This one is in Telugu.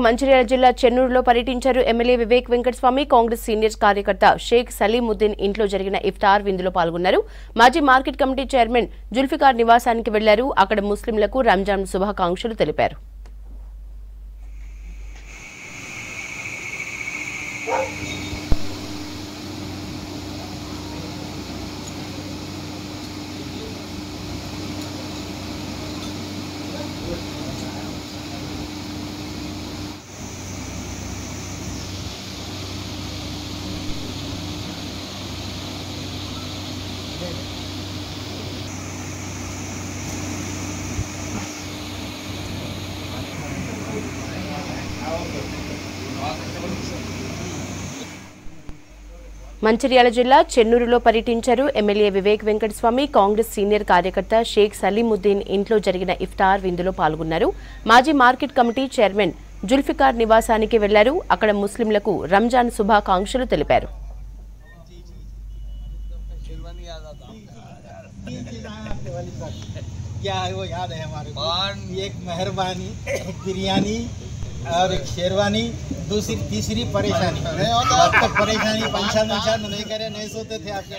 మంచిర్యాల జిల్లా చెన్నూరులో పర్యటించారు ఎమ్మెల్యే వివేక్ వెంకటస్వామి. కాంగ్రెస్ సీనియర్ కార్యకర్త షేక్ సలీముద్దీన్ ఇంట్లో జరిగిన ఇఫ్తార్ విందులో పాల్గొన్నారు. మాజీ మార్కెట్ కమిటీ చైర్మన్ జుల్ఫికార్ నివాసానికి వెళ్లారు. అక్కడ ముస్లింలకు రంజాన్ శుభాకాంక్షలు తెలిపారు. మంచిర్యాల జిల్లా చెన్నూరులో పర్యటించారు ఎమ్మెల్యే వివేక్ వెంకటస్వామి. కాంగ్రెస్ సీనియర్ కార్యకర్త షేక్ సలీముద్దీన్ ఇంట్లో జరిగిన ఇఫ్తార్ విందులో పాల్గొన్నారు. మాజీ మార్కెట్ కమిటీ చైర్మన్ జుల్ఫికార్ నివాసానికి వెళ్లారు. అక్కడ ముస్లింలకు రంజాన్ శుభాకాంక్షలు తెలిపారు. और एक शेरवानी, तीसरी परेशानी परेशानी पंचायत नहीं करे, नहीं सोते थे आपके।